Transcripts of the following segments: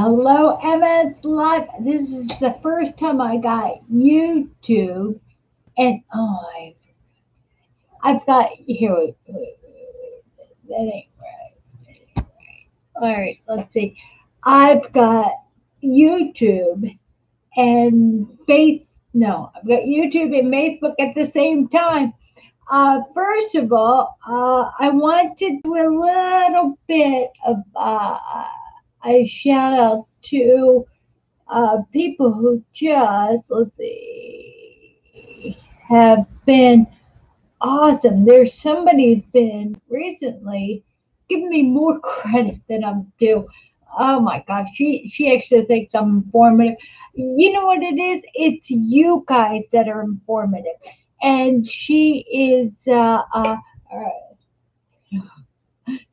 Hello, MS Live. This is the first time I got YouTube, and I've got here. That ain't right. All right, let's see. I've got YouTube and I've got YouTube and Facebook at the same time. First of all, I want to do a little bit of a shout out to people who just, let's see, have been awesome. There's somebody who's been recently giving me more credit than I'm due. Oh my gosh, she actually thinks I'm informative. You know what it is? It's you guys that are informative. And she is, it's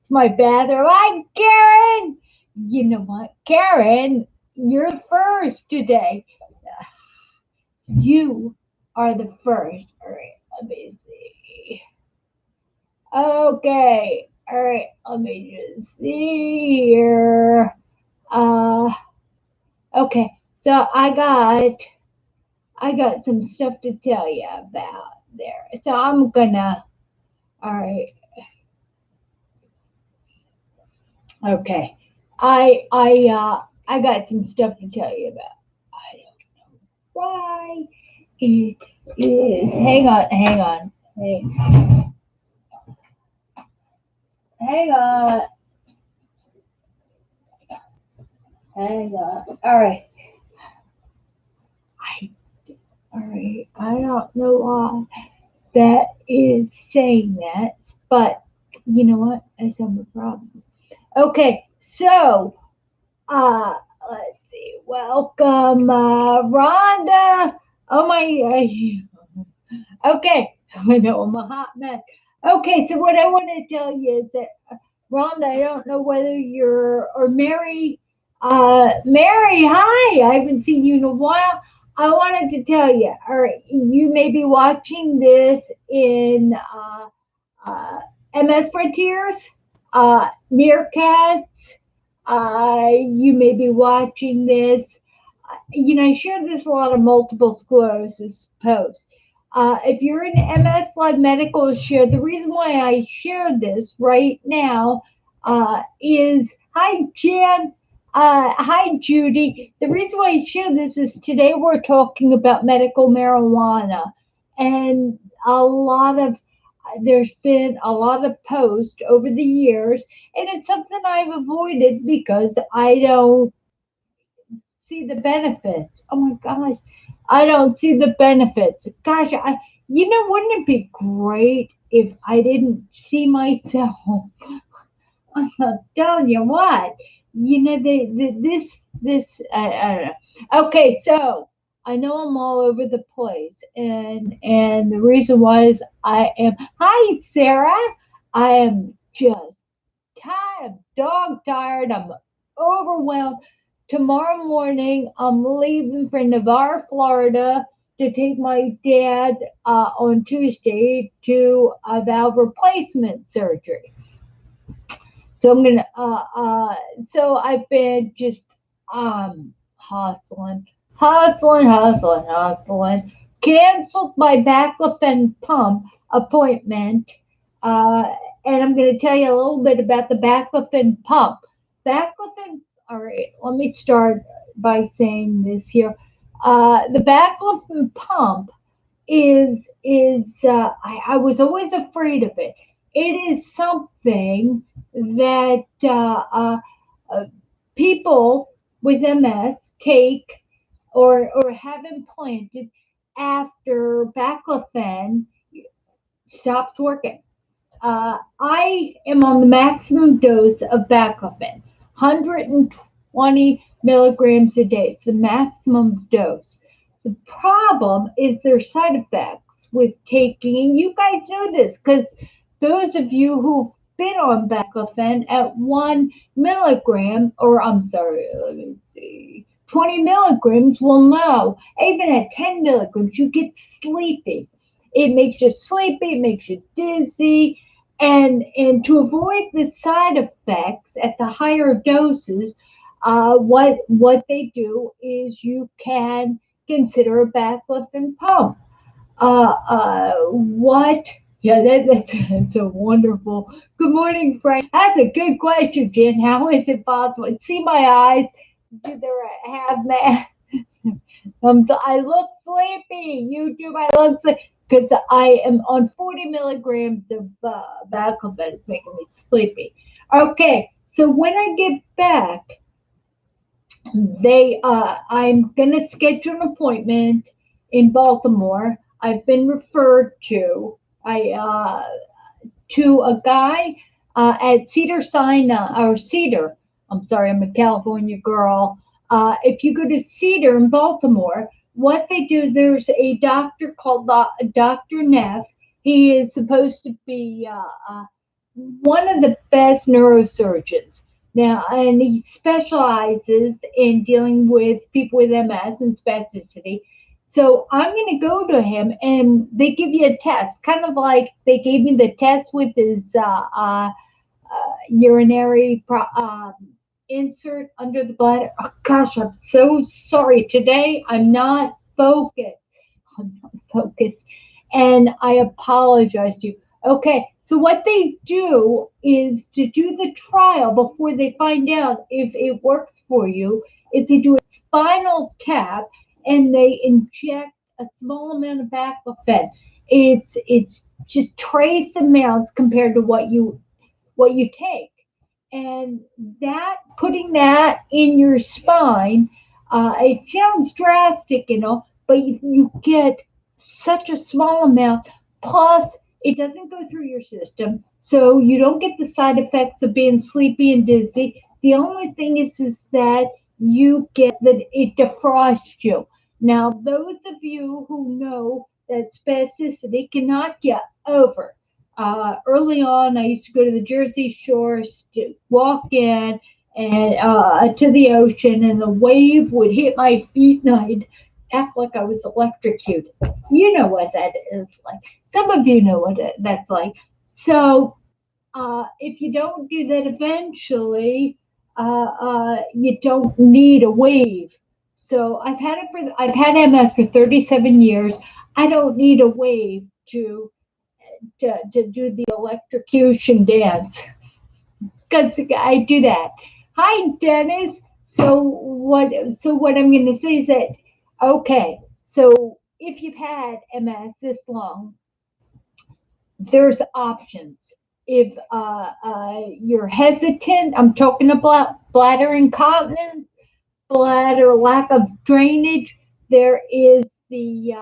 my father. Hi, Karen. You know what, Karen? You're first today. You are the first. All right, let me see. Okay, all right, let me just see here. Uh, okay, so I got some stuff to tell you about there. So I'm gonna. All right, okay. I got some stuff to tell you about. I don't know why it is. Hang on, hang on. All right, I, all right. I don't know why that is saying that, but you know what? I have a problem. Okay, so uh, let's see. Welcome, Rhonda. Oh my. Okay, I know I'm a hot mess. Okay, so what I want to tell you is that Rhonda, I don't know whether you're or Mary. Mary, hi! I haven't seen you in a while. I wanted to tell you. All right, you may be watching this in uh, MS Frontiers, Meerkats. You may be watching this. I share this a lot of multiple sclerosis posts. If you're in MS Live Medical Share, the reason why I share this right now is hi, Jan. Hi, Judy. The reason why I share this is today we're talking about medical marijuana, and there's been a lot of posts over the years, and it's something I've avoided because I don't see the benefits. Oh my gosh, I don't see the benefits. Gosh, wouldn't it be great if I didn't see myself? I'm not telling you what. I don't know. Okay, so I know I'm all over the place, and the reason why is I am. Hi, Sarah. I am just tired, dog tired. I'm overwhelmed. Tomorrow morning, I'm leaving for Navarre, Florida to take my dad on Tuesday to a valve replacement surgery. So I'm gonna. So I've been just hustling. Canceled my baclofen pump appointment, uh, and I'm gonna tell you a little bit about the baclofen pump. Baclofen. All right. Let me start by saying this here. The baclofen pump is I was always afraid of it. It is something that uh, people with MS take or have implanted after baclofen stops working. I am on the maximum dose of baclofen, 120 milligrams a day. It's the maximum dose. The problem is there's side effects with taking, and you guys know this because those of you who've been on baclofen at 1 milligram, or I'm sorry, let me see, 20 milligrams will know. Even at 10 milligrams, you get sleepy. It makes you sleepy, it makes you dizzy, and to avoid the side effects at the higher doses, what they do is you can consider a backlift and pump. What? Yeah, that's a wonderful. Good morning, Frank. That's a good question, Jen. How is it possible? See my eyes? Do they have that? So I look sleepy. YouTube, I look sleepy because I am on 40 milligrams of Baclofen. It's making me sleepy. Okay, so when I get back, I'm gonna schedule an appointment in Baltimore. I've been referred I to a guy at Cedar Sinai or Cedar. I'm sorry, I'm a California girl. If you go to Cedar in Baltimore, what they do is there's a doctor called Dr. Neff. He is supposed to be one of the best neurosurgeons. Now, and he specializes in dealing with people with MS and spasticity. So I'm going to go to him, and they give you a test, kind of like they gave me the test with his urinary insert under the bladder. Oh gosh, I'm so sorry. Today I'm not focused. I'm not focused, and I apologize to you. Okay, so what they do is to do the trial before they find out if it works for you. Is they do a spinal tap and they inject a small amount of baclofen. It's just trace amounts compared to what you take, and that putting that in your spine. It sounds drastic, but you get such a small amount. Plus, it doesn't go through your system, so you don't get the side effects of being sleepy and dizzy. The only thing is that you get that it defrosts you. Now, those of you who know that spasticity cannot get over. Early on, I used to go to the Jersey Shore, walk in and to the ocean, and the wave would hit my feet, and I'd act like I was electrocuted. You know what that is like. Some of you know what that's like. So if you don't do that eventually, you don't need a wave. So I've had MS for 37 years. I don't need a wave to do the electrocution dance because I do that. Hi, Dennis. So what I'm going to say is that okay. So if you've had MS this long, there's options. If you're hesitant, I'm talking about bladder incontinence, bladder lack of drainage. There is the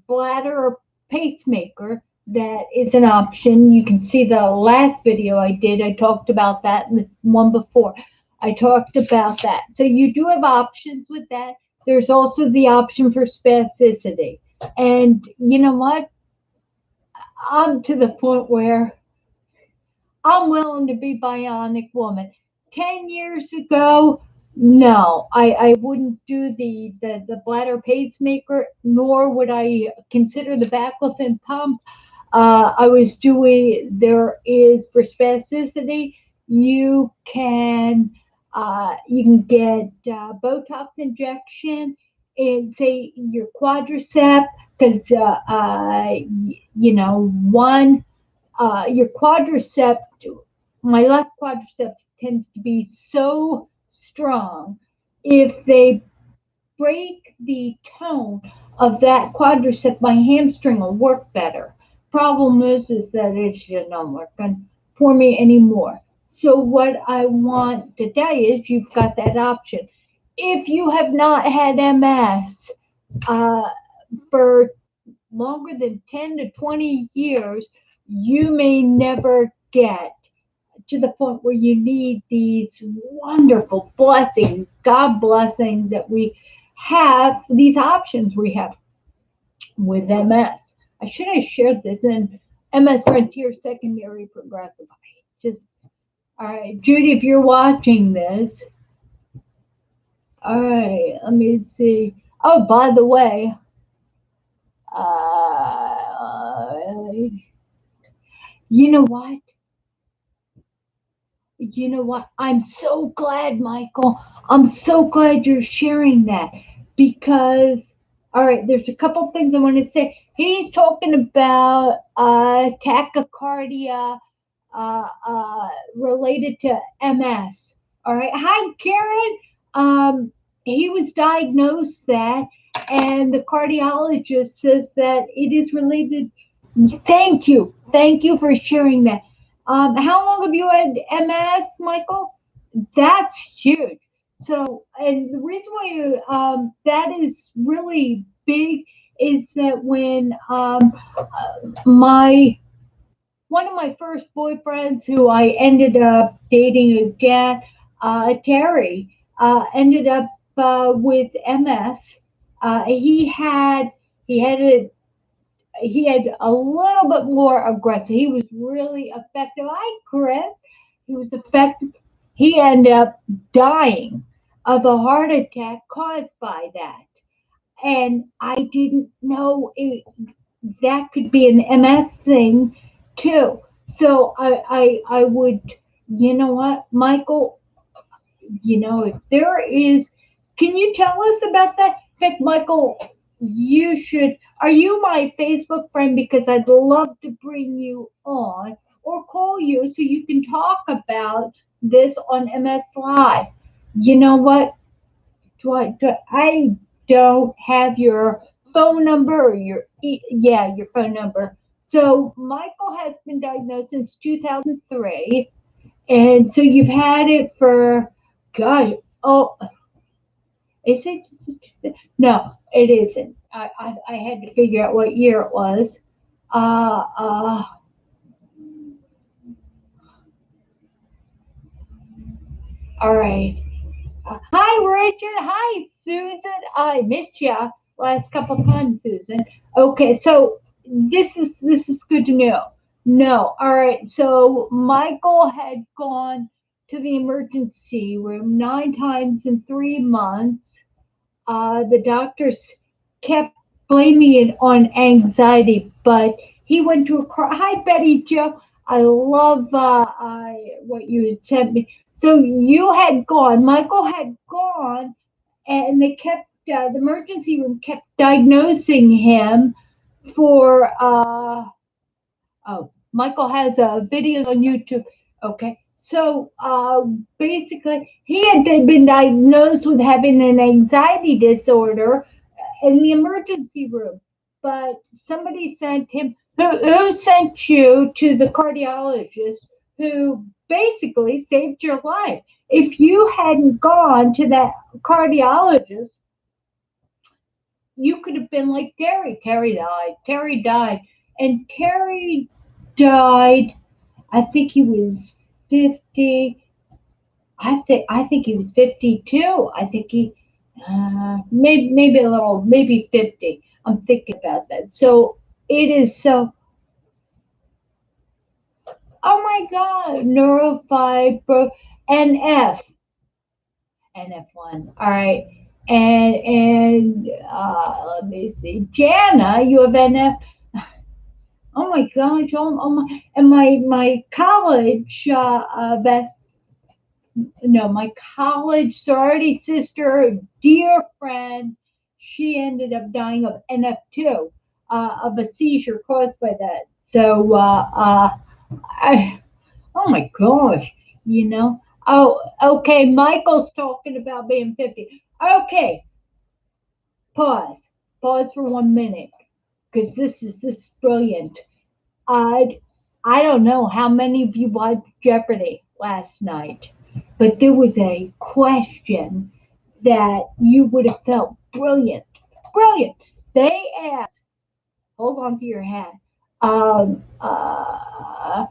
bladder pacemaker that is an option. You can see the last video I did. I talked about that, and the one before. I talked about that. So you do have options with that. There's also the option for spasticity. And you know what? I'm to the point where I'm willing to be bionic woman. 10 years ago, no, I wouldn't do the bladder pacemaker, nor would I consider the baclofen pump. I was doing, there is for spasticity, you can get Botox injection in, say, your quadricep, because, one your quadricep, my left quadricep tends to be so strong. If they break the tone of that quadricep, my hamstring will work better. Problem is that it's just not working for me anymore. So what I want to tell you is you've got that option. If you have not had MS for longer than 10 to 20 years, you may never get to the point where you need these wonderful blessings, God blessings that we have, these options we have with MS. I should have shared this in MS Frontier Secondary Progressive. Just, all right, Judy, if you're watching this, all right, let me see. Oh, by the way, you know what? You know what? I'm so glad, Michael. I'm so glad you're sharing that because, all right, there's a couple things I want to say. He's talking about tachycardia related to MS. All right. Hi, Karen. He was diagnosed that, and the cardiologist says that it is related. Thank you. Thank you for sharing that. How long have you had MS, Michael? That's huge. So, and the reason why that is really big is that when my one of my first boyfriends, who I ended up dating again, Terry, ended up with MS. He had a little bit more aggressive. He was really effective. Hi, Chris. He was effective. He ended up dying of a heart attack caused by that. And I didn't know that could be an MS thing too. So I would, you know what, Michael, if there is, can you tell us about that? In fact, Michael, you should, are you my Facebook friend? Because I'd love to bring you on or call you so you can talk about this on MS Live. You know what? I don't have your phone number or your phone number. So Michael has been diagnosed since 2003, and so you've had it for, gosh, oh, is it? No, it isn't. I had to figure out what year it was. Uh, uh, all right. Hi, Richard. Hi, Susan. I missed you last couple times, Susan. Okay, so this is good to know. No, all right. So Michael had gone to the emergency room 9 times in 3 months. The doctors kept blaming it on anxiety, but he went to a car. Hi, Betty Joe. I love what you had sent me. So you had gone, Michael had gone, and they kept the emergency room kept diagnosing him for oh, Michael has videos on YouTube. Okay. So basically, he had been diagnosed with having an anxiety disorder in the emergency room. But somebody sent him, who sent you to the cardiologist who basically saved your life. If you hadn't gone to that cardiologist, you could have been like Terry. Terry died. Terry died. And Terry died, I think he was 50. I think he was 52. I think he maybe a little, maybe 50. I'm thinking about that. So it is so. Oh my God, neurofibro NF NF1. All right, and let me see, Jana, you have NF. Oh my gosh! Oh my! And my college best, no, my college sorority sister, dear friend, she ended up dying of NF2, of a seizure caused by that. So, oh my gosh, you know. Oh, okay. Michael's talking about being 50. Okay, pause. Pause for 1 minute because this is brilliant. I I don't know how many of you watched Jeopardy last night, but there was a question that you would have felt brilliant. Brilliant. They asked, hold on to your hat, um, uh,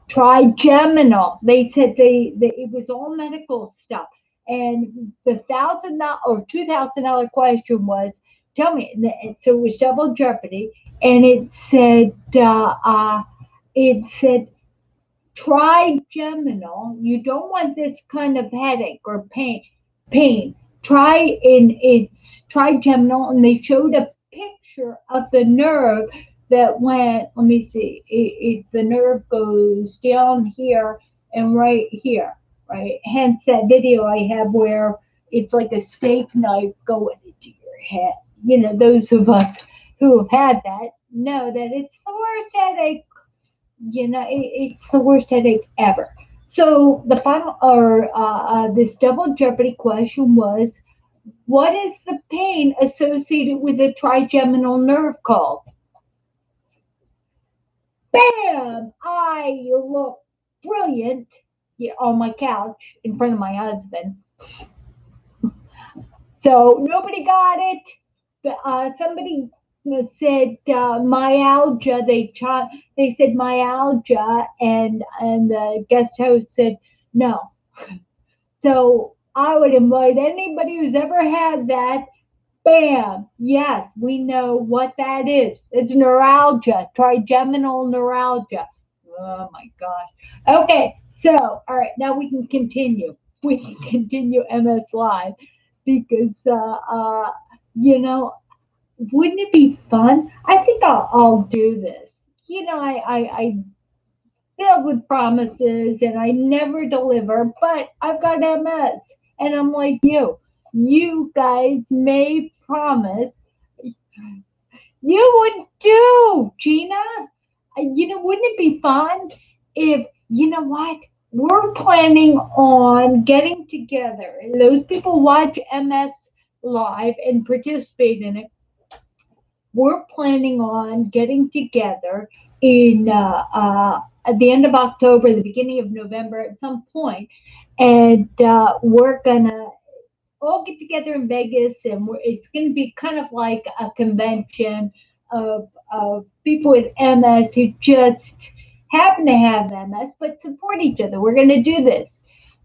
trigeminal. They said they it was all medical stuff. And the $1,000 or $2,000 question was, tell me. So it was double jeopardy, and it said trigeminal. You don't want this kind of headache or pain. Try in it's trigeminal, and they showed a picture of the nerve that went. Let me see. The nerve goes down here and right here. right? Hence that video I have where it's like a steak knife going into your head. Those of us who have had that know that it's the worst headache. It's the worst headache ever. So the final, or this double jeopardy question was, what is the pain associated with the trigeminal nerve called? Bam! I look brilliant, on my couch in front of my husband. So nobody got it. But somebody said myalgia. They said myalgia, and the guest host said no. So I would invite anybody who's ever had that. Bam! Yes, we know what that is. It's neuralgia, trigeminal neuralgia. Oh my gosh. Okay, so all right, now we can continue. We can continue MS Live because you know, wouldn't it be fun? I think I'll do this. I filled with promises and I never deliver, but I've got MS and I'm like you. You guys may promise you would do, Gina. Wouldn't it be fun if, what? We're planning on getting together. Those people watch MS live and participate in it. We're planning on getting together in at the end of October, the beginning of November, at some point, and we're gonna all get together in Vegas, and it's gonna be kind of like a convention of people with MS who just happen to have MS but support each other. We're gonna do this,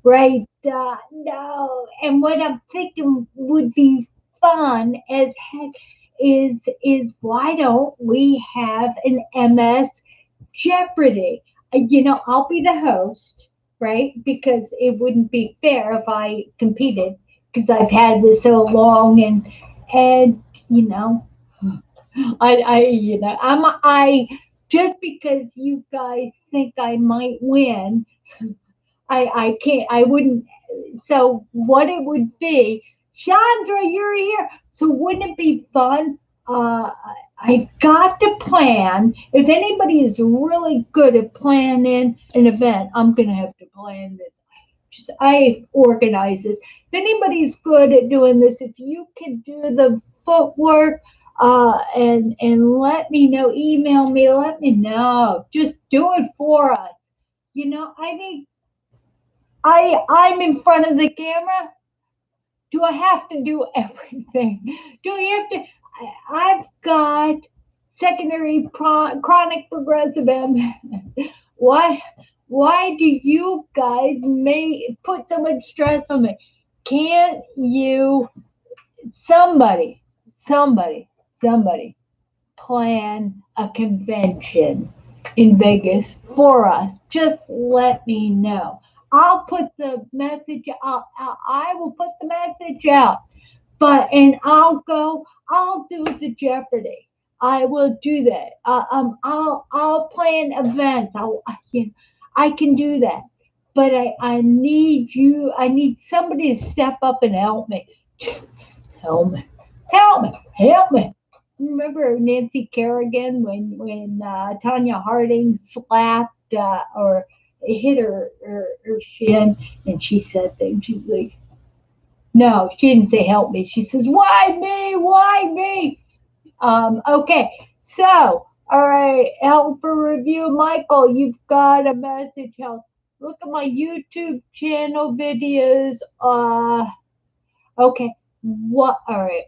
right? No, and what I'm thinking would be fun as heck is why don't we have an MS Jeopardy? I'll be the host, right? Because it wouldn't be fair if I competed because I've had this so long, and you know I just because you guys think I might win, I can't, I wouldn't. So what it would be, Chandra, you're here. So wouldn't it be fun? Uh, I've got to plan. If anybody is really good at planning an event, I'm gonna have to plan this. I organize this. If anybody's good at doing this, if you can do the footwork, and let me know, email me, let me know. Just do it for us. I think I'm in front of the camera. Do I have to do everything? Do I have to? I've got secondary chronic progressive MS. Why? Why do you guys put so much stress on me? Can't you? Somebody, somebody, somebody plan a convention in Vegas for us. Just let me know. I'll put the message out. I will put the message out. And I'll do the Jeopardy. I will do that. I'll plan events. I can do that. But I need you. I need somebody to step up and help me. Help me. Help me. Help me. Remember Nancy Kerrigan when Tanya Harding slapped or hit her shin, and she said things. She's like, no, she didn't say help me. She says, why me? Why me? Okay, so all right, help for review, Michael. You've got a message. Help. Look at my YouTube channel videos. Okay, what? All right.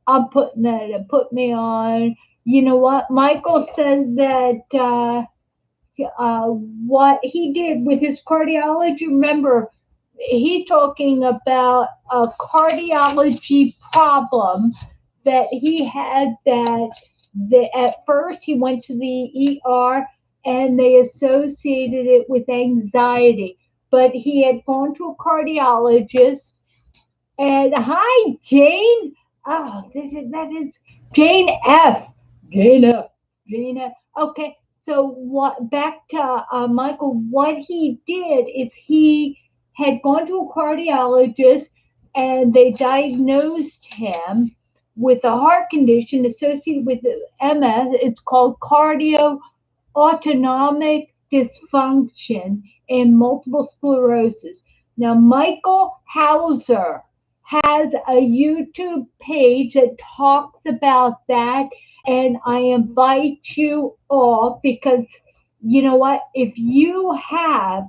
I'm putting that. Put me on. You know what? Michael says that what he did with his cardiology. Remember, he's talking about a cardiology problem that he had. At first he went to the ER and they associated it with anxiety, but he had gone to a cardiologist. And hi, Jane. Oh, that is Jane F. Jane F. Jane F. Okay, so what? Back to Michael. What he did is he had gone to a cardiologist and they diagnosed him with a heart condition associated with MS. It's called cardio autonomic dysfunction and multiple sclerosis. Now, Michael Hauser has a YouTube page that talks about that, and I invite you all because you know what? If you have,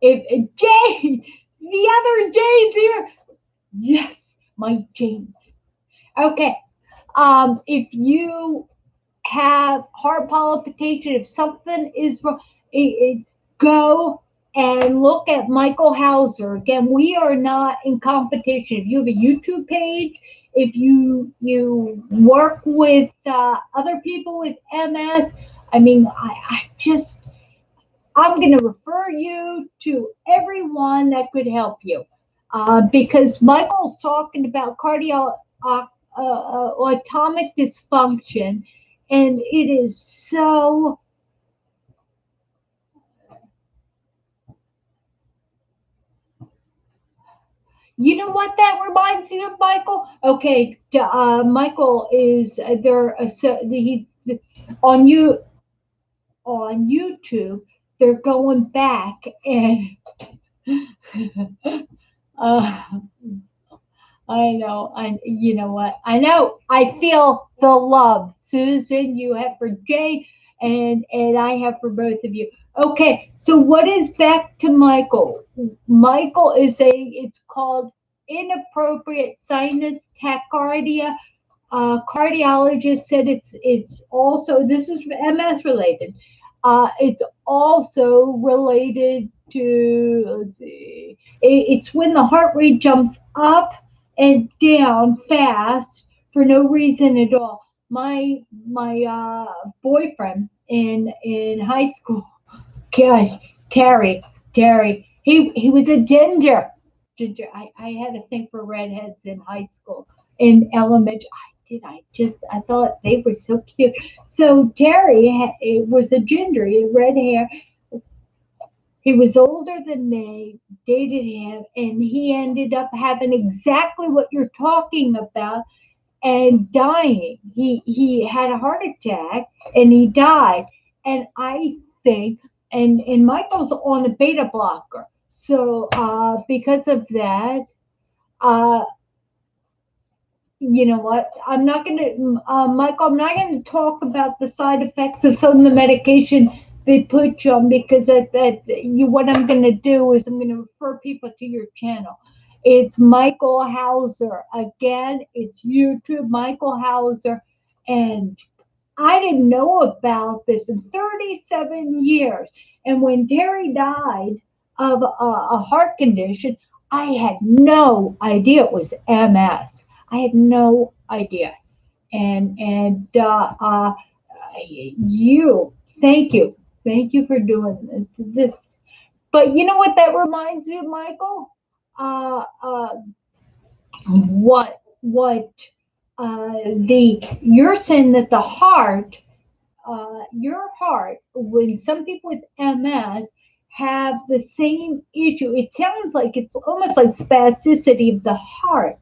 if Jane, the other Jane's here, yes, my James. Okay, if you have heart palpitation, if something is wrong, go and look at Michael Hauser. Again, we are not in competition. If you have a YouTube page, if you work with other people with MS, I mean, I'm going to refer you to everyone that could help you because Michael's talking about atomic dysfunction, and it is so. You know what that reminds me of, Michael? Okay, Michael is there. So he's on you on YouTube. They're going back and uh, I know. You know what? I know. I feel the love, Susan. You have for Jay, and I have for both of you. Okay. So what is back to Michael? Michael is a. It's called inappropriate sinus tachycardia. Cardiologist said it's also this is MS related. It's also related to let's see, it's when the heart rate jumps up and down fast for no reason at all. My boyfriend in high school, gosh, Terry, he was a ginger. I had a thing for redheads in high school. In elementary, I thought they were so cute. So Terry it was a ginger. He had red hair. He was older than me, dated him, and he ended up having exactly what you're talking about and dying. He had a heart attack and he died. And I think, and Michael's on a beta blocker. So because of that, uh, you know what? I'm not going to, Michael, I'm not going to talk about the side effects of some of the medication they put you on because what I'm going to do is I'm going to refer people to your channel. It's Michael Hauser. Again, it's YouTube, Michael Hauser. And I didn't know about this in 37 years. And when Terry died of a heart condition, I had no idea it was MS. I had no idea. And you, thank you for doing this. But you know what that reminds me of, Michael? Uh, what the you're saying that the heart your heart, when some people with MS have the same issue, it sounds like it's almost like spasticity of the heart,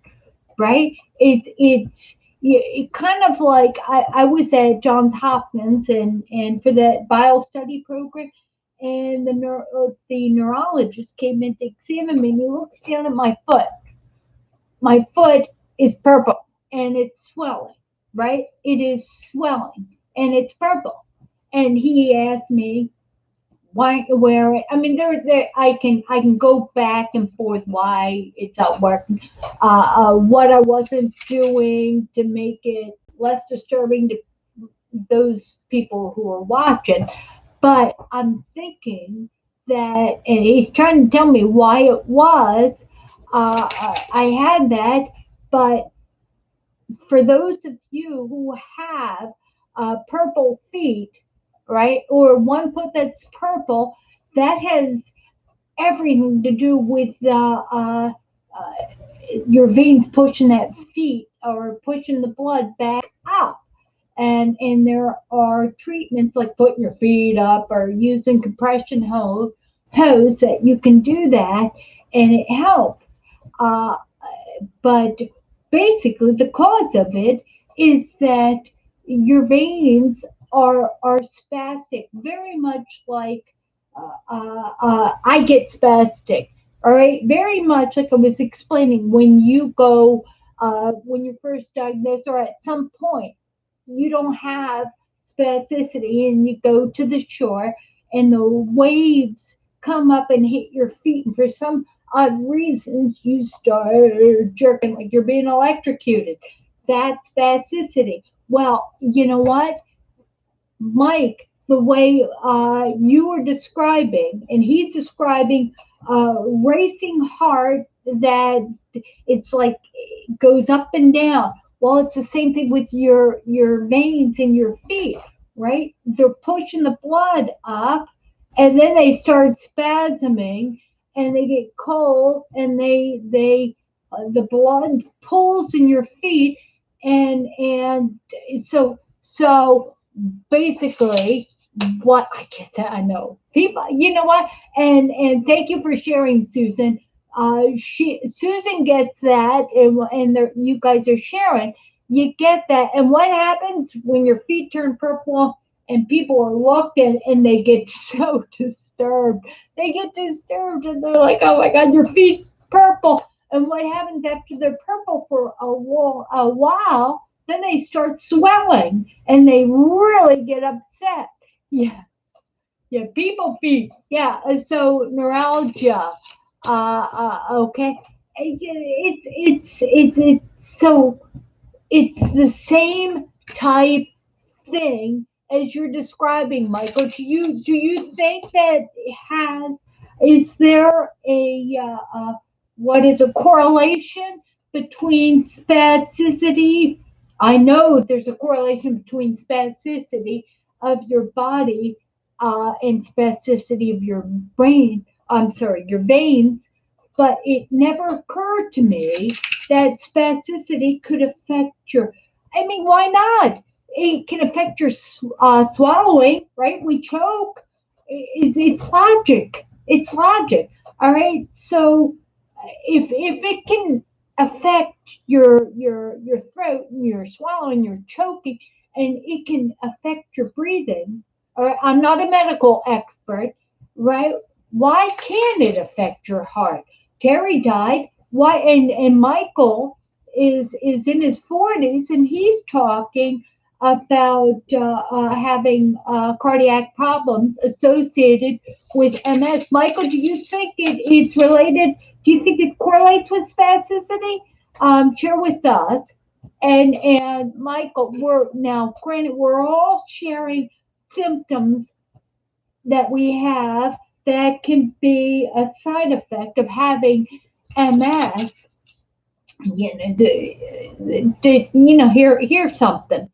right? It kind of like I was at Johns Hopkins and for the bio study program, and the neurologist came in to examine me, and he looks down at my foot. My foot is purple and it's swelling, right? It is swelling and it's purple. And he asked me why wear it. I mean, there I can go back and forth why it's not working, what I wasn't doing to make it less disturbing to those people who are watching. But I'm thinking that, and he's trying to tell me why it was. I had that, but for those of you who have purple feet, right, or one foot that's purple, that has everything to do with your veins pushing that feet or pushing the blood back up. And there are treatments like putting your feet up or using compression hose hose that you can do that, and it helps. Uh, but basically, the cause of it is that your veins are spastic, very much like I get spastic. All right, very much like I was explaining when you go when you're first diagnosed, or at some point you don't have spasticity, and you go to the shore, and the waves come up and hit your feet, and for some odd reasons you start jerking like you're being electrocuted. That's spasticity. Well, you know what, Mike, the way you were describing, and he's describing racing heart, that it's like it goes up and down. Well, it's the same thing with your veins in your feet, right? They're pushing the blood up, and then they start spasming, and they get cold, and they the blood pulls in your feet, and so basically what I get that I know people, you know what, and thank you for sharing, Susan. Susan gets that, and you guys are sharing, you get that. And what happens when your feet turn purple and people are looking and they get so disturbed, they get disturbed, and they're like, oh my god, your feet's purple. And what happens after they're purple for a while, then they start swelling and they really get upset. Yeah, yeah, people feet. Yeah, so neuralgia. Okay, it's so it's the same type thing as you're describing, Michael. Do you think that it has? Is there what is a correlation between spasticity? I know there's a correlation between spasticity of your body and spasticity of your brain. I'm sorry, your veins. But it never occurred to me that spasticity could affect your. I mean, why not? It can affect your swallowing, right? We choke. It's logic. It's logic. All right. So if it can affect your throat and your swallowing, your choking, and it can affect your breathing. All right. I'm not a medical expert, right? Why can't it affect your heart? Terry died. Why? And Michael is in his 40s, and he's talking about having cardiac problems associated with MS. Michael, do you think it's related? Do you think it correlates with spasticity? Share with us. And Michael, we're now granted we're all sharing symptoms that we have that can be a side effect of having MS. Here's something.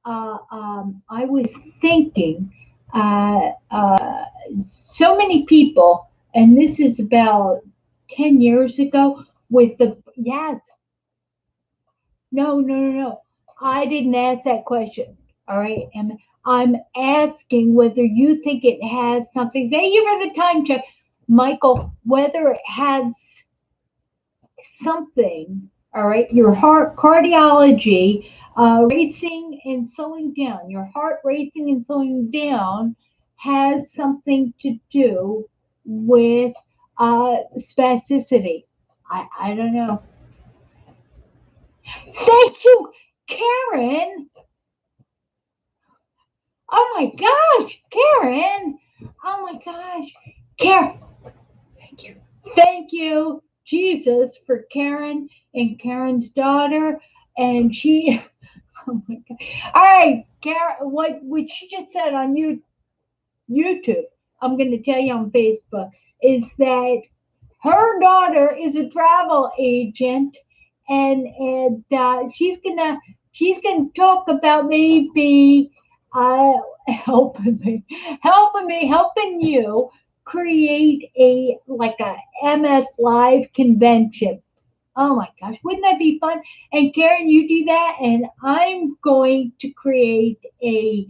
I was thinking, uh, uh, so many people, and this is about 10 years ago, with the, yes, no, no, no, no. I didn't ask that question. All right. And I'm asking whether you think it has something. Thank you for the time check, Michael. Whether it has something, all right, your heart cardiology racing and slowing down, your heart racing and slowing down has something to do with spasticity. I don't know. Thank you, Karen. Oh my gosh, Karen. Oh my gosh, Karen. Thank you. Thank you, Jesus, for Karen and Karen's daughter. And she, oh my God. All right, Karen, what she just said on YouTube, I'm going to tell you on Facebook, is that her daughter is a travel agent, and she's gonna talk about maybe uh, helping you create a like a MS live convention. Oh my gosh, wouldn't that be fun? And Karen, you do that, and I'm going to create a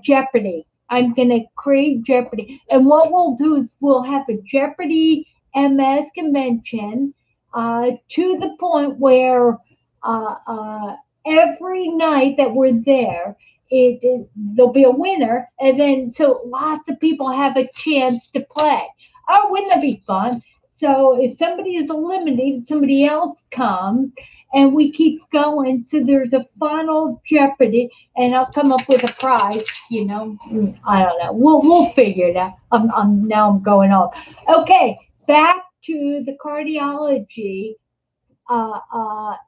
Jeopardy. I'm going to create Jeopardy. And what we'll do is we'll have a Jeopardy MS convention to the point where uh, uh, every night that we're there, there'll be a winner, and then so lots of people have a chance to play. Oh, wouldn't that be fun? So if somebody is eliminated, somebody else comes, and we keep going. So there's a final Jeopardy, and I'll come up with a prize. I don't know. We'll figure it out. I'm going off. Okay, back to the cardiology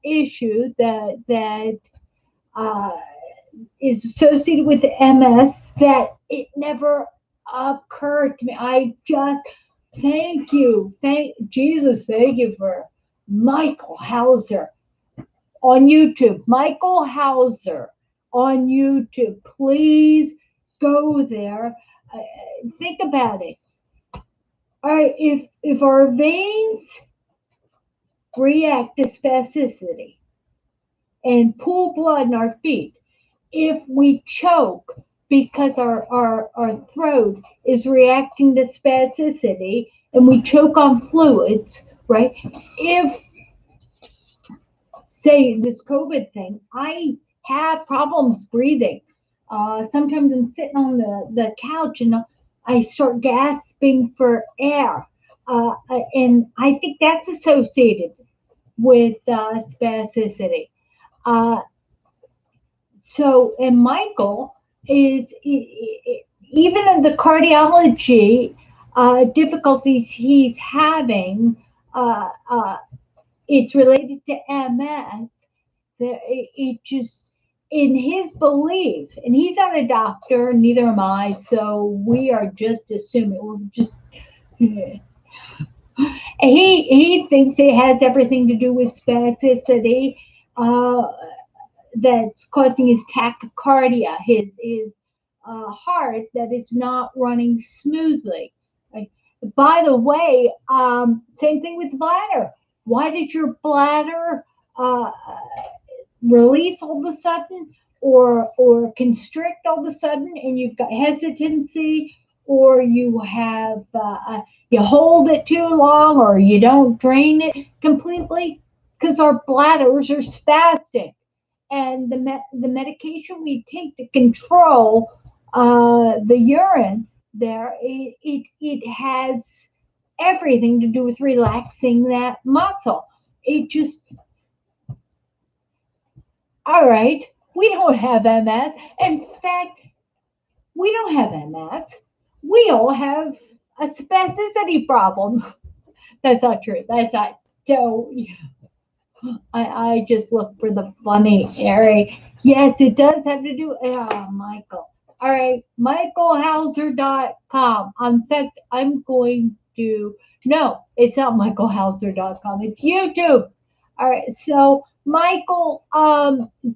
issue that uh, is associated with MS that it never occurred to me. I just thank Jesus, thank you for Michael Hauser on YouTube. Michael Hauser on YouTube. Please go there. Think about it. All right, if our veins react to spasticity and pull blood in our feet, if we choke because our throat is reacting to spasticity and we choke on fluids, right? If, say, this COVID thing, I have problems breathing. Sometimes I'm sitting on the couch and I start gasping for air. And I think that's associated with spasticity. Uh, and Michael is even in the cardiology difficulties he's having, it's related to MS. It just, in his belief, and he's not a doctor, neither am I, so we are just assuming. We're just. He thinks it has everything to do with spasticity. Uh, that's causing his tachycardia, his heart that is not running smoothly. Right? By the way, same thing with bladder. Why does your bladder uh, release all of a sudden, or constrict all of a sudden, and you've got hesitancy, or you have you hold it too long, or you don't drain it completely? Because our bladders are spastic, and the medication we take to control the urine there, it has everything to do with relaxing that muscle. It just, all right, we don't have MS. In fact, we don't have MS. We all have a spasticity problem. That's not true. That's not. So I just look for the funny area. Yes, it does have to do. Michael. All right, michaelhauser.com. In fact, I'm going to. No, it's not michaelhauser.com. It's YouTube. All right, so Michael,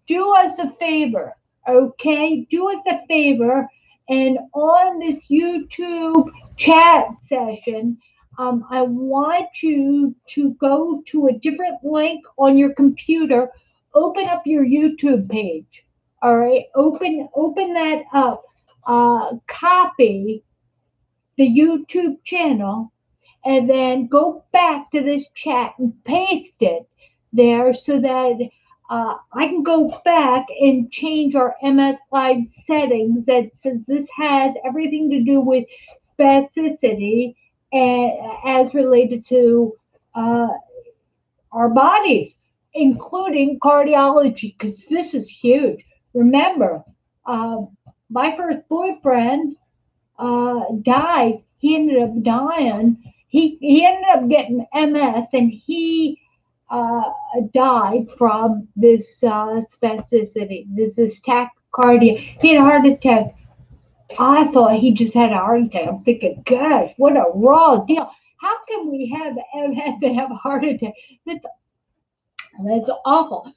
do us a favor, okay? Do us a favor, and on this YouTube chat session, I want you to go to a different link on your computer. Open up your YouTube page. All right, open that up. Copy the YouTube channel, and then go back to this chat and paste it there so that I can go back and change our MS Live settings that says this has everything to do with spasticity and, as related to uh, our bodies, including cardiology, because this is huge. Remember, uh, my first boyfriend died. He ended up dying. He ended up getting MS, and he uh, died from this spasticity, this tachycardia. He had a heart attack. I thought he just had a heart attack. I'm thinking, gosh, what a raw deal. How can we have MS and have a heart attack? That's awful.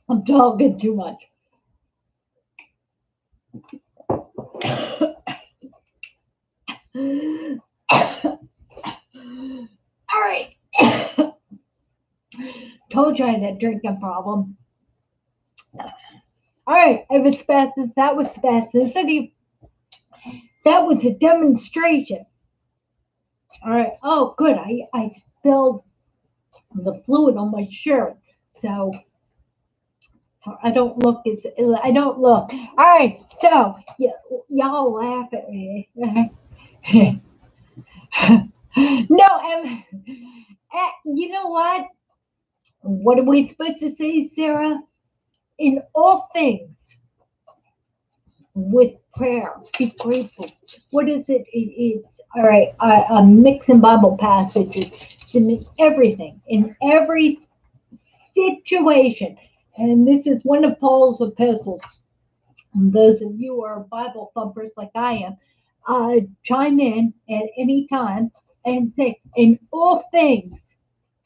I'm talking too much. All right. Told you I had a drinking problem. All right, I was spasticity. That was spasticity. That was a demonstration. All right. Oh, good. I spilled the fluid on my shirt, so I don't look as I don't look. All right. So y'all laugh at me. No, you know what? What are we supposed to say, Sarah? In all things, with prayer, be grateful. What is it? It's all right. I'm mixing Bible passages. It's in everything, in every situation. And this is one of Paul's epistles. And those of you who are Bible thumpers like I am, chime in at any time and say, in all things,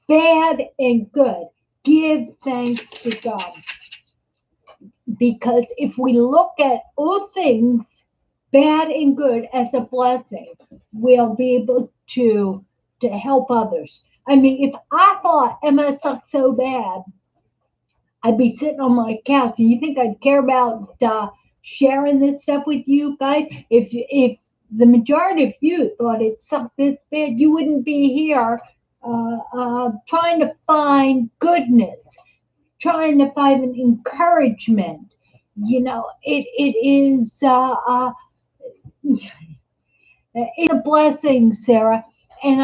bad and good, give thanks to God. Because if we look at all things, bad and good, as a blessing, we'll be able to help others. I mean, if I thought MS sucked so bad, I'd be sitting on my couch. And you think I'd care about sharing this stuff with you guys? If the majority of you thought it sucked this bad, you wouldn't be here trying to find goodness, trying to find an encouragement. You know, it is it's a blessing, Sarah. And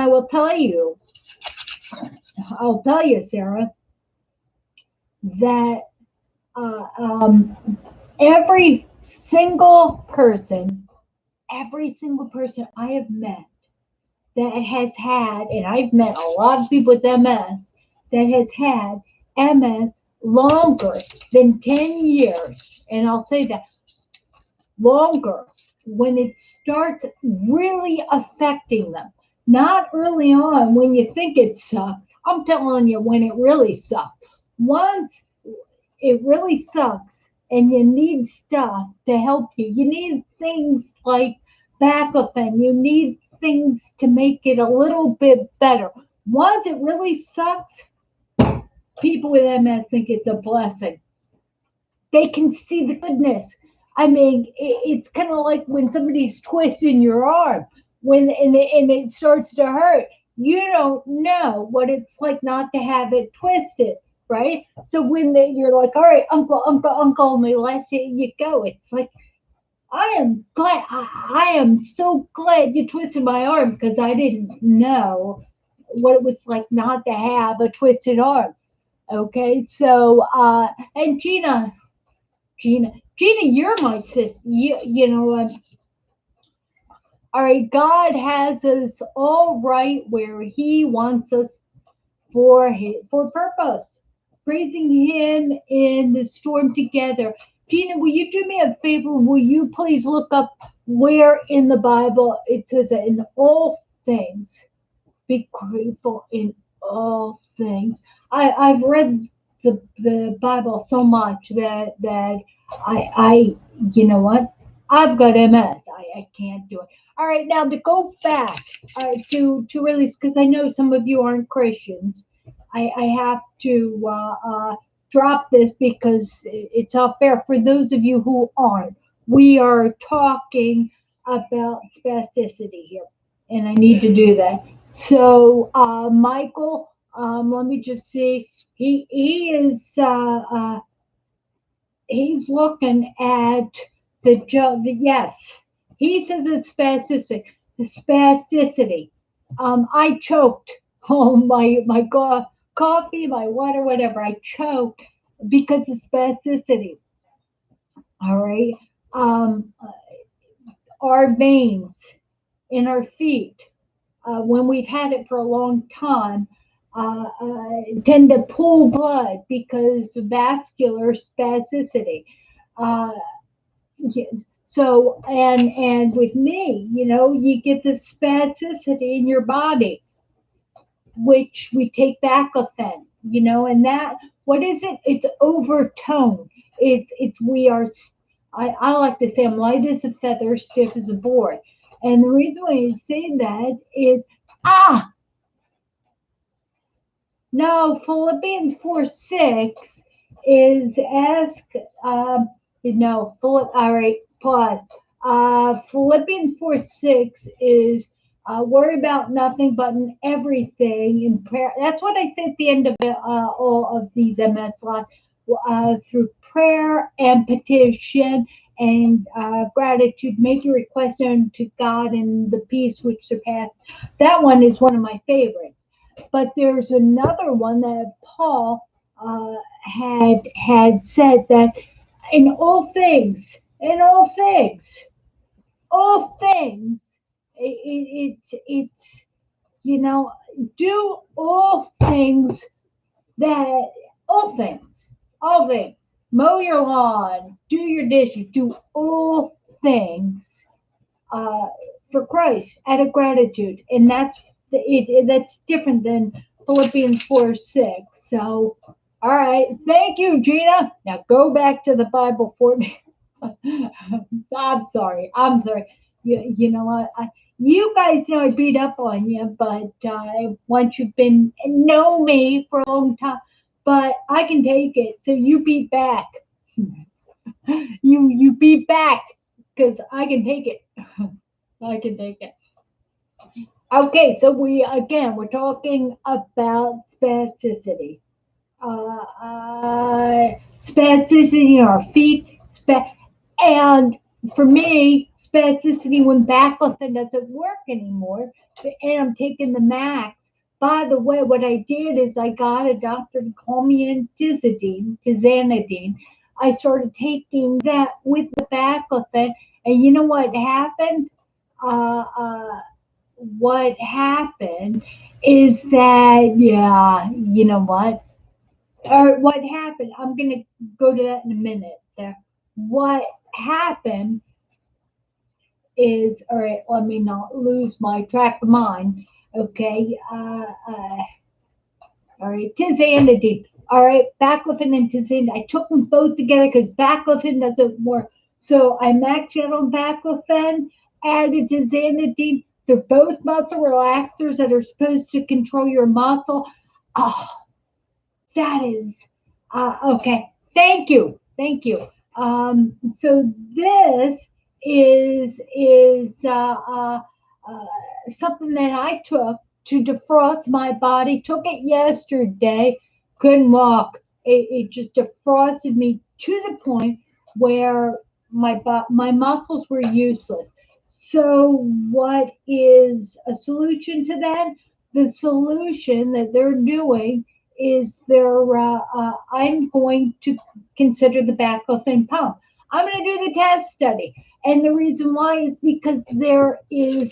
I'll tell you, Sarah, that uh, um, every every single person I have met that has had, and I've met a lot of people with MS that has had MS longer than 10 years, and I'll say that longer when it starts really affecting them. Not early on when you think it sucks. I'm telling you when it really sucks. Once it really sucks and you need stuff to help you. You need things like baclofen. You need things to make it a little bit better. Once it really sucks, people with MS think it's a blessing. They can see the goodness. I mean, it's kind of like when somebody's twisting your arm and it starts to hurt. You don't know what it's like not to have it twisted, right? So when you're like, all right, uncle, and they let you go, it's like, I am so glad you twisted my arm because I didn't know what it was like not to have a twisted arm. Okay, so and Gina, you're my sister. You know what? All right, God has us all right where He wants us for purpose, praising Him in the storm together. Gina, will you do me a favor? Will you please look up where in the Bible it says that in all things, be grateful in all things. I've read the Bible so much that I you know what? I've got MS. I can't do it. All right, now to go back to release, because I know some of you aren't Christians. I have to drop this because it's not fair for those of you who aren't. We are talking about spasticity here, and I need to do that. So, Michael, let me just see. He is he's looking at the job. Yes, he says it's spasticity. The spasticity. I choked on my coffee, my water, whatever. I choked because of spasticity. All right. Um, our veins in our feet, when we've had it for a long time, tend to pull blood because of vascular spasticity. Uh, yeah, so and with me, you know, you get the spasticity in your body, which we take baclofen, you know, and that what is it? It's overtone. It's we are. I like to say I'm light as a feather, stiff as a board, and the reason why I say that is ah no, Philippians 4:6 is ask. No, all right, pause. Philippians 4:6 is worry about nothing but in everything in prayer. That's what I say at the end of all of these MS lives. Through prayer and petition and gratitude, make your request known to God and the peace which surpasses. That one is one of my favorites. But there's another one that Paul had said that in all things, it's you know, do that all things, mow your lawn, do your dishes, do all things uh, for Christ out of gratitude, and that's different than Philippians 4:6. So, all right, thank you, Gina. Now go back to the Bible for me. I'm sorry. I'm sorry. You know what? You guys know I beat up on you, but once you've been know me for a long time, but I can take it. So you beat back. You beat back because I can take it. I can take it. Okay, so we're talking about spasticity. Spasticity in our feet, and for me, spasticity when baclofen doesn't work anymore, and I'm taking the max. By the way, what I did is I got a doctor to call me in tizanidine. I started taking that with the baclofen, and you know what happened? Uh, uh, what happened is that, yeah, you know what? Or what happened? I'm gonna go to that in a minute. There, what happened is, all right. Let me not lose my track of mind. Okay. All right. Tizanidine. All right. Baclofen and tizanidine. I took them both together because baclofen doesn't work. So I maxed out on baclofen, added tizanidine. They're both muscle relaxers that are supposed to control your muscle. Oh, that is okay. Thank you. Thank you. So this is something that I took to defrost my body. Took it yesterday. Couldn't walk. It just defrosted me to the point where my muscles were useless. So what is a solution to that? The solution that they're doing is I'm going to consider the baclofen pump. I'm going to do the test study. And the reason why is because there is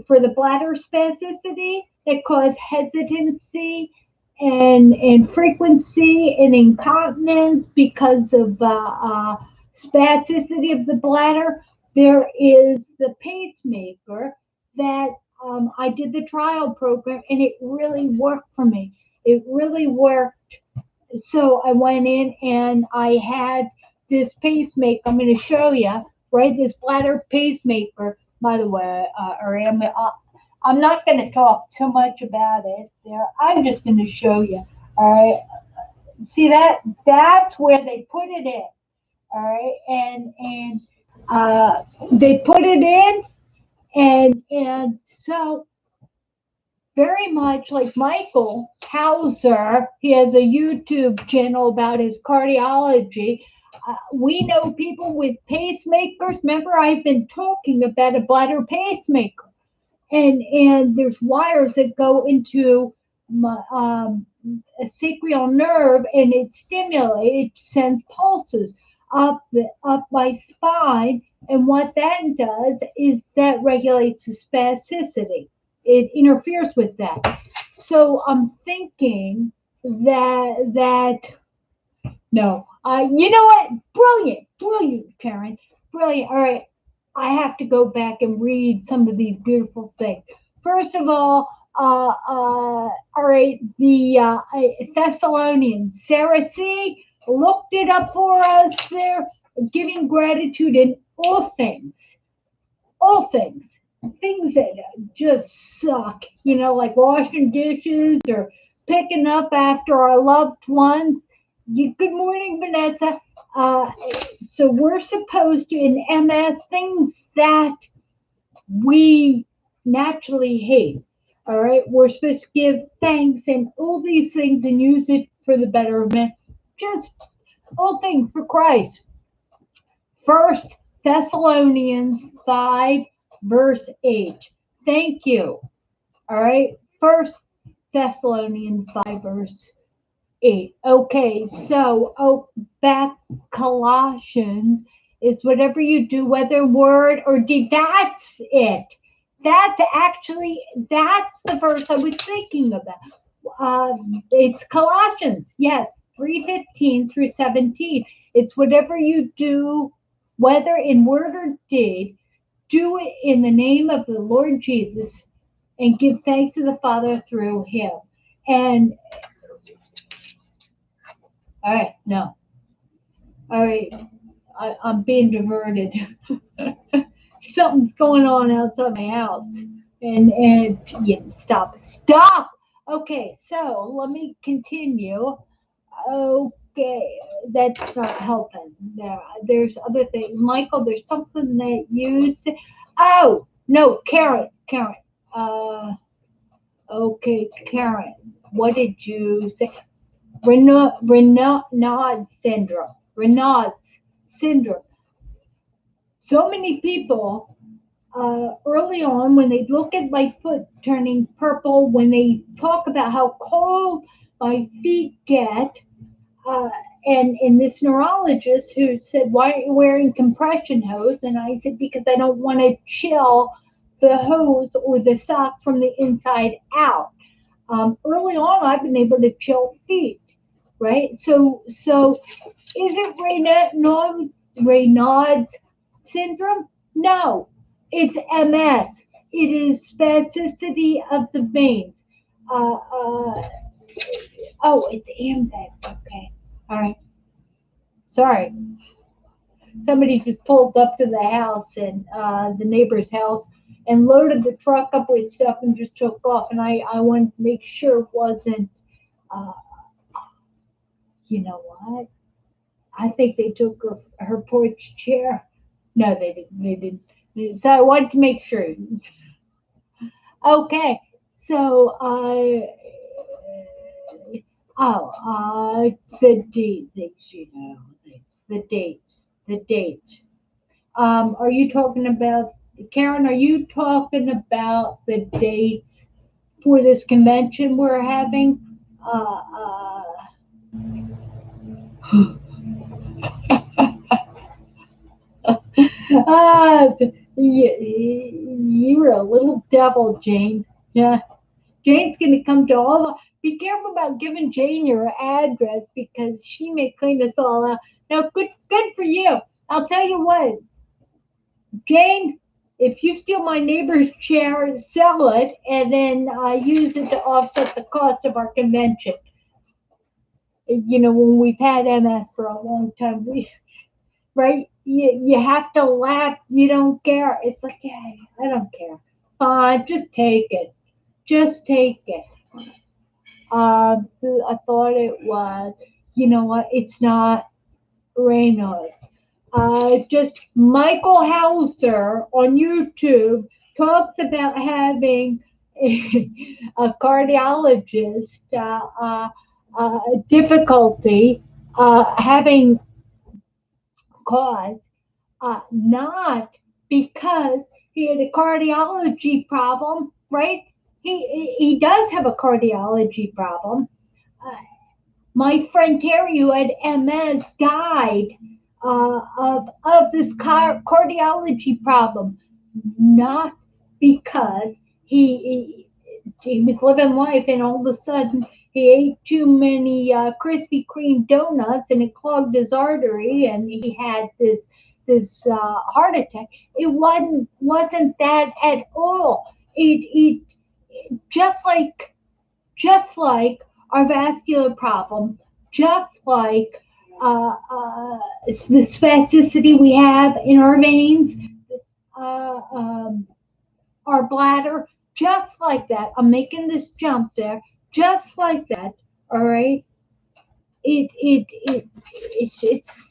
for the bladder spasticity that cause hesitancy and frequency and incontinence because of spasticity of the bladder. There is the pacemaker that I did the trial program and it really worked for me. It really worked. So I went in and I had this pacemaker. I'm going to show you, right? This bladder pacemaker, by the way, or I'm not going to talk too much about it there. I'm just going to show you. All right. See that? That's where they put it in. All right. And they put it in and so very much like Michael Hauser, he has a YouTube channel about his cardiology. We know people with pacemakers. Remember, I've been talking about a bladder pacemaker, and there's wires that go into my a sacral nerve, and it stimulates, it sends pulses up my spine, and what that does is that regulates the spasticity. It interferes with that. So I'm thinking that no, you know what? Brilliant, brilliant, Karen, brilliant. All right, I have to go back and read some of these beautiful things. First of all right, the Thessalonians, Sarah C. looked it up for us there, giving gratitude in all things that just suck, like washing dishes or picking up after our loved ones. Good morning, Vanessa. Uh, so we're supposed to, in MS, things that we naturally hate. All right, we're supposed to give thanks and all these things and use it for the betterment. Just all things for Christ. First Thessalonians 5, verse 8. Thank you. All right, First Thessalonians 5, verse 8. Okay, so back Colossians is whatever you do, whether word or deed. That's it. That's the verse I was thinking about. It's Colossians, yes, 3:15 through 17. It's whatever you do, whether in word or deed, do it in the name of the Lord Jesus and give thanks to the Father through him. And all right, no. All right, I'm being diverted. Something's going on outside my house, and yeah, stop. Okay, so let me continue. Okay, that's not helping. There's other things, Michael. There's something that you said. Oh no, Karen. Uh, okay, Karen. What did you say? Raynaud's syndrome. Raynaud's syndrome. So many people early on, when they look at my foot turning purple, when they talk about how cold my feet get, uh, and this neurologist who said, "Why are you wearing compression hose?" And I said, "Because I don't want to chill the hose or the sock from the inside out." Early on, I've been able to chill feet, right? So is it Raynaud's syndrome? No, it's MS. It is spasticity of the veins. Uh, uh, oh, it's Amvex. Okay, all right. Sorry, somebody just pulled up to the house and the neighbor's house and loaded the truck up with stuff and just took off. And I wanted to make sure it wasn't. Uh, you know what? I think they took her porch chair. No, they didn't. They didn't. So I wanted to make sure. Okay, so the dates, the dates. Are you talking about Karen? Are you talking about the dates for this convention we're having? Uh, Ah, you're a little devil, Jane. Yeah, Jane's going to come to all. Be careful about giving Jane your address because she may clean us all out. Now, good for you. I'll tell you what, Jane. If you steal my neighbor's chair, sell it, and then use it to offset the cost of our convention. You know, when we've had MS for a long time, right? You have to laugh. You don't care. It's like, yeah, I don't care. Just take it. Just take it. So I thought it was. You know what? It's not Reynolds. Just Michael Hauser on YouTube talks about having a cardiologist difficulty having cause not because he had a cardiology problem, right? He does have a cardiology problem. Uh, my friend Terry, who had MS, died of this cardiology problem, not because he was living life and all of a sudden he ate too many Krispy Kreme donuts and it clogged his artery and he had this heart attack. It wasn't that at all. It just like our vascular problem, just like the spasticity we have in our veins, uh, um, our bladder, just like that. I'm making this jump there, just like that. All right. it's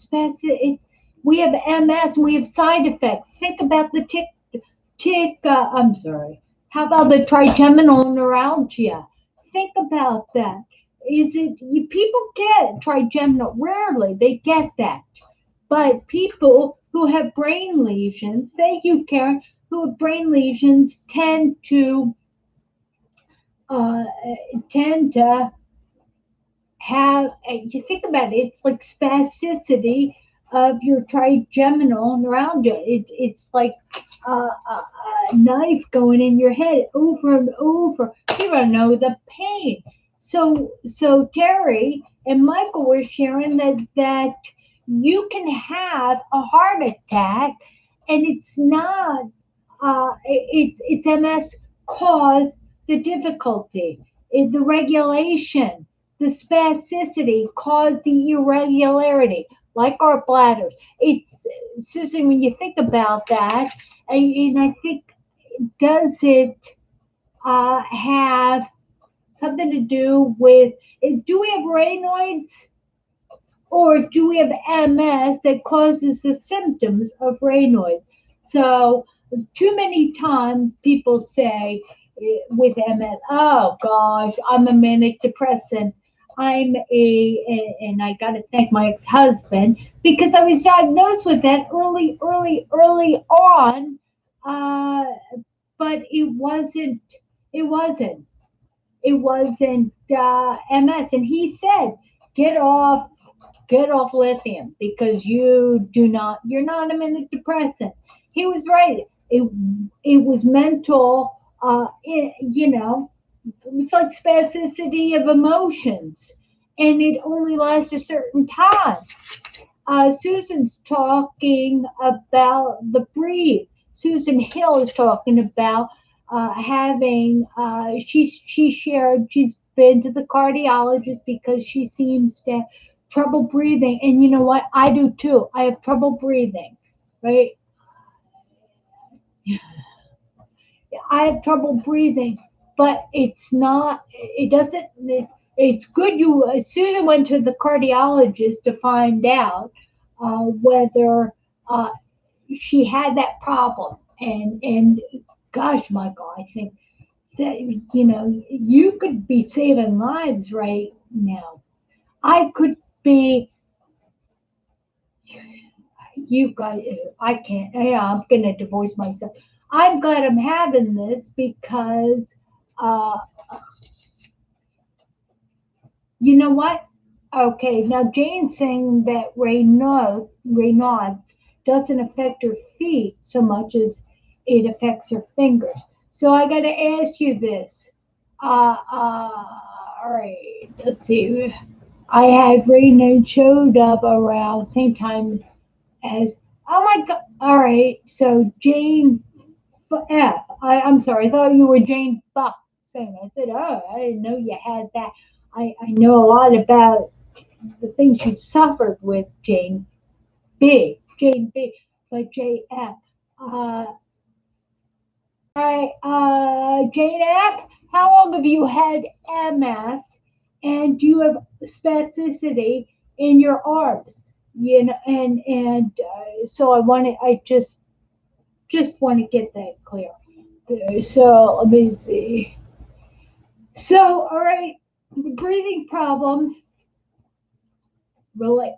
specific. We have MS and we have side effects. Think about the I'm sorry. How about the trigeminal neuralgia? Think about that. People get trigeminal? Rarely they get that. But people who have brain lesions, thank you, Karen, who have brain lesions uh, tend to have, you think about it, it's like spasticity of your trigeminal neuralgia. It's like a knife going in your head over and over. You don't know the pain. So Terry and Michael were sharing that you can have a heart attack, and it's not it's MS caused the difficulty, the regulation, the spasticity caused the irregularity, like our bladders. It's Susan, when you think about that, and I think, does it have something to do with? Do we have Raynaud's, or do we have MS that causes the symptoms of Raynaud's? So, too many times people say with MS, oh gosh, I'm a manic depressant. And I got to thank my ex-husband because I was diagnosed with that early on. Uh, but it wasn't, it wasn't MS. And he said, get off get off lithium because you're not a manic depressant. He was right. It was mental, it's like spasticity of emotions, and it only lasts a certain time. Susan's talking about the breathe. Susan Hill is talking about having. She shared she's been to the cardiologist because she seems to have trouble breathing, and you know what? I do too. I have trouble breathing, right? I have trouble breathing, but it's not. It doesn't. It's good. Susan went to the cardiologist to find out whether she had that problem, and gosh, Michael, I think that you could be saving lives right now. I could be. You guys, I can't. Yeah, I'm gonna divorce myself. I'm glad I'm having this because, uh, you know what? Okay, now Jane's saying that Raynaud's doesn't affect her feet so much as it affects her fingers. So I got to ask you this. All right, let's see. I had Raynaud showed up around same time as. Oh my God! All right, so Jane F. I'm sorry, I thought you were Jane Buck saying. I said, oh, I didn't know you had that. I know a lot about the things you suffered with Jane B, like JF. Uh, Jane F, how long have you had MS, and do you have spasticity in your arms? So I just want to get that clear. So let me see. So, all right, breathing problems, really,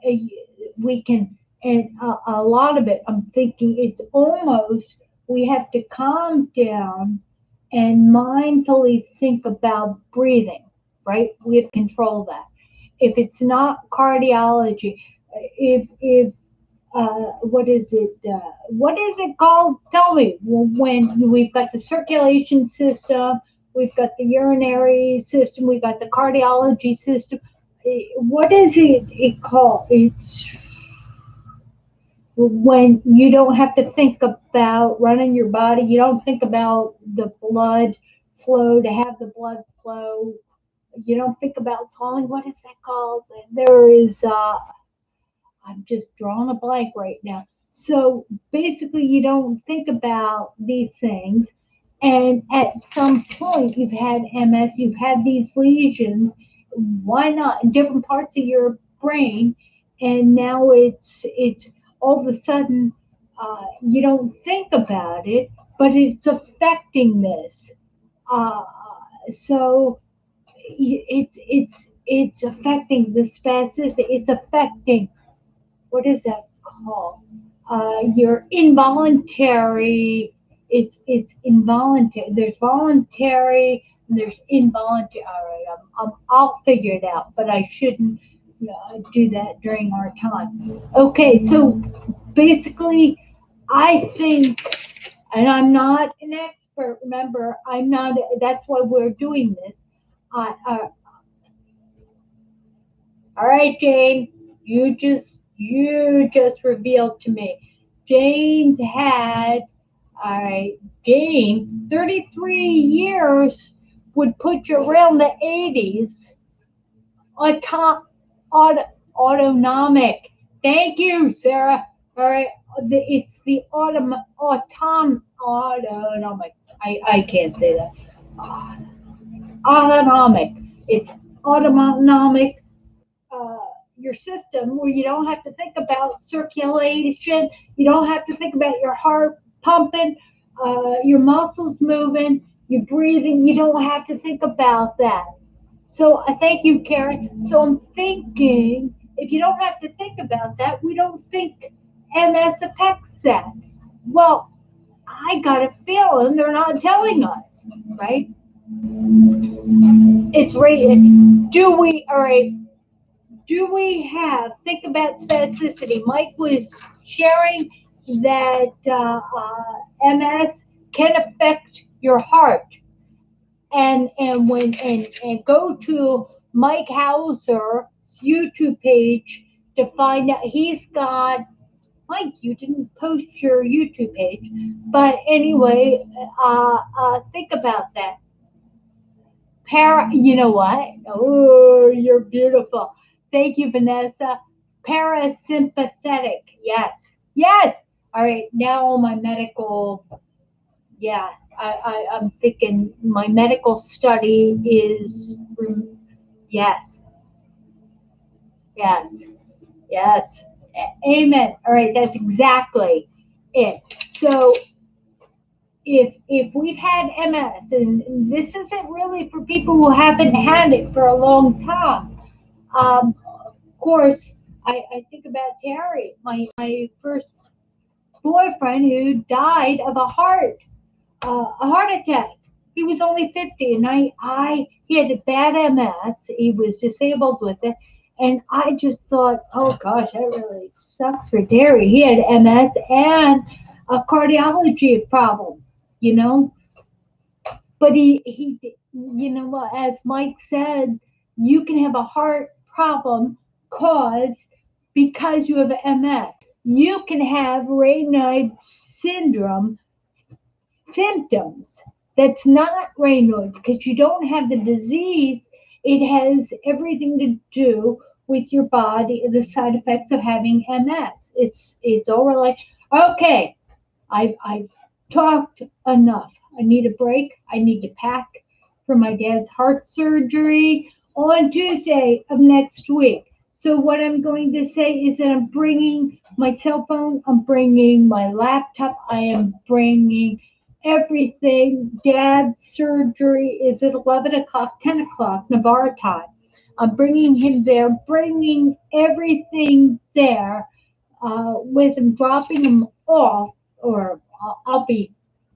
we can, and a lot of it, I'm thinking it's almost, we have to calm down and mindfully think about breathing, right? We have to control that. If it's not cardiology, if what is it? What is it called? Tell me. When we've got the circulation system, we've got the urinary system, we've got the cardiology system. What is it called? It's when you don't have to think about running your body. You don't think about the blood flow to have the blood flow. You don't think about swallowing. What is that called? There is. I'm just drawing a blank right now. So basically, you don't think about these things. And at some point, you've had MS, you've had these lesions. Why not in different parts of your brain, and now it's all of a sudden you don't think about it, but it's affecting this. Uh, so it's affecting the spasticity. It's affecting, what is that called? Your involuntary. It's involuntary. There's voluntary and there's involuntary. All right, I'll figure it out, but I shouldn't do that during our time. Okay, so basically, I think, and I'm not an expert. Remember, I'm not. That's why we're doing this. I All right, Jane, you just revealed to me. Jane's had, all right, Jane, 33 years would put you around the 80s. Auto, auto, autonomic. Thank you, Sarah. All right, it's the autonomic. I can't say that. Uh, Autonomic. It's autonomic, uh, your system, where you don't have to think about circulation, you don't have to think about your heart pumping, your muscles moving, your breathing. You don't have to think about that. So I thank you, Karen. So I'm thinking, if you don't have to think about that, we don't think MS affects that. Well, I got a feeling they're not telling us, right? It's right. Do we? All right. Do we have, think about spasticity? Mike was sharing that MS can affect your heart, and go to Mike Hauser's YouTube page to find out. He's got, Mike, you didn't post your YouTube page, but anyway, think about that. You know what? Oh, you're beautiful. Thank you, Vanessa. Parasympathetic. Yes. Yes. All right. Now my medical, yeah, I'm thinking my medical study is, yes, yes, yes. Amen. All right. That's exactly it. So if we've had MS, and this isn't really for people who haven't had it for a long time. Of course, I think about Terry, my first boyfriend, who died of a heart attack. He was only 50, and he had a bad MS. He was disabled with it, and I just thought, oh gosh, that really sucks for Terry. He had MS and a cardiology problem, you know. But you know what? As Mike said, you can have a heart problem caused because you have MS. You can have Raynaud's syndrome symptoms. That's not Raynaud because you don't have the disease. It has everything to do with your body, the side effects of having MS. It's all related. Okay, I've talked enough. I need a break. I need to pack for my dad's heart surgery on Tuesday of next week. So what I'm going to say is that I'm bringing my cell phone, I'm bringing my laptop, I am bringing everything. Dad's surgery is at 11 o'clock, 10 o'clock, Navarre time. I'm bringing him there, bringing everything there with him, dropping him off, or I'll be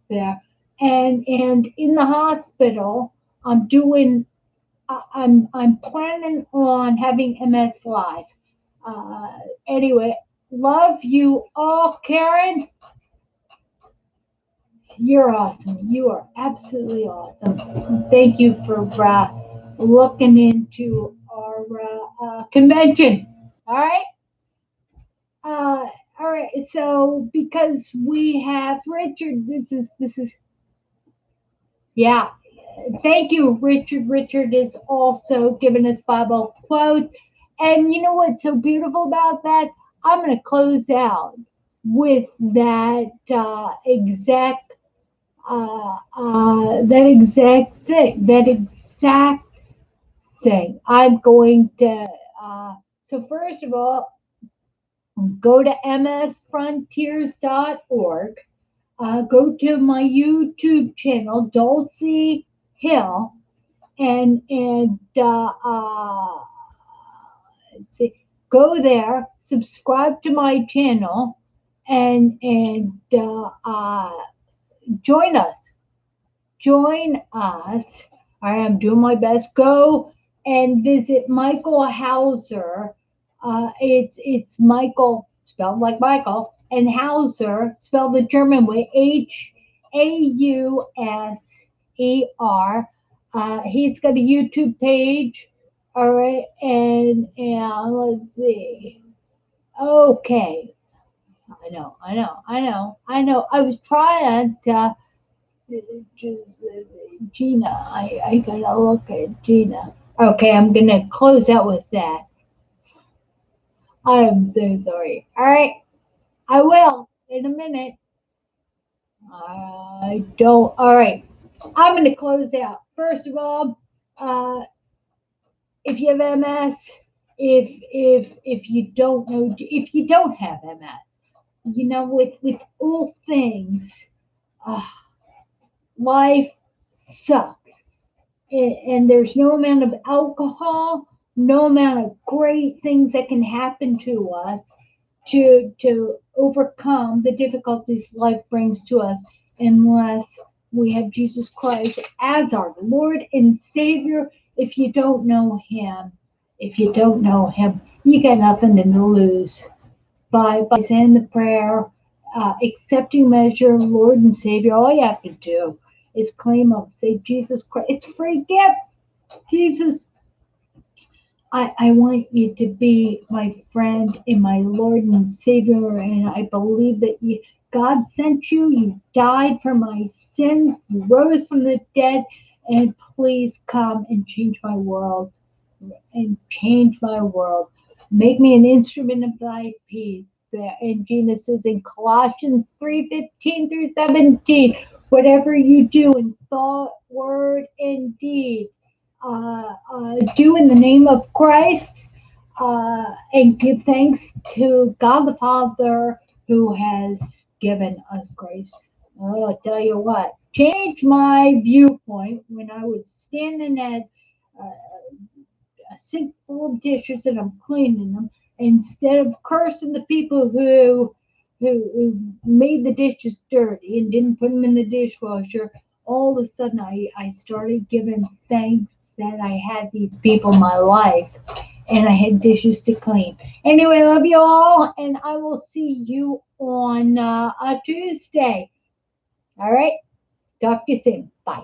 there. And in the hospital, I'm doing. I'm planning on having MS live. Uh, anyway, love you all, Karen. You're awesome. You are absolutely awesome. Thank you for looking into our convention. All right. Uh, all right. So because we have Richard, this is yeah. Thank you, Richard. Richard is also giving us Bible quotes. And you know what's so beautiful about that? I'm going to close out with that exact thing. That exact thing. I'm going to So first of all, go to msfrontiers.org. Go to my YouTube channel, Dulci Hill, and let's see, go there, subscribe to my channel, and join us. Join us. I am doing my best. Go and visit Michael Hauser. It's Michael spelled like Michael, and Hauser spelled the German way, Hauser. He's got a YouTube page. All right, and let's see. Okay, I know. I was trying to choose Gina. I gotta look at Gina. Okay, I'm gonna close out with that. I am so sorry. All right, I will in a minute. I don't. All right, I'm gonna close out. First of all, if you have MS, if you don't know, if you don't have MS, with all things, uh, life sucks. And there's no amount of alcohol, no amount of great things that can happen to us to overcome the difficulties life brings to us unless we have Jesus Christ as our Lord and Savior. If you don't know him, you got nothing to lose by saying the prayer, accepting measure, Lord and Savior. All you have to do is claim Him, say Jesus Christ. It's a free gift. Jesus, I want you to be my friend and my Lord and Savior, and I believe that God sent you. You died for my sins. You rose from the dead, and please come and change my world. And change my world. Make me an instrument of thy peace. And Gina says in Colossians 3:15 through 17, whatever you do in thought, word, and deed, do in the name of Christ, and give thanks to God the Father who has given us grace. Oh, I'll tell you what, changed my viewpoint when I was standing at uh, a sink full of dishes and I'm cleaning them. Instead of cursing the people who made the dishes dirty and didn't put them in the dishwasher, all of a sudden I started giving thanks that I had these people in my life and I had dishes to clean. Anyway, I love you all, and I will see you on a Tuesday. All right, talk to you soon. Bye.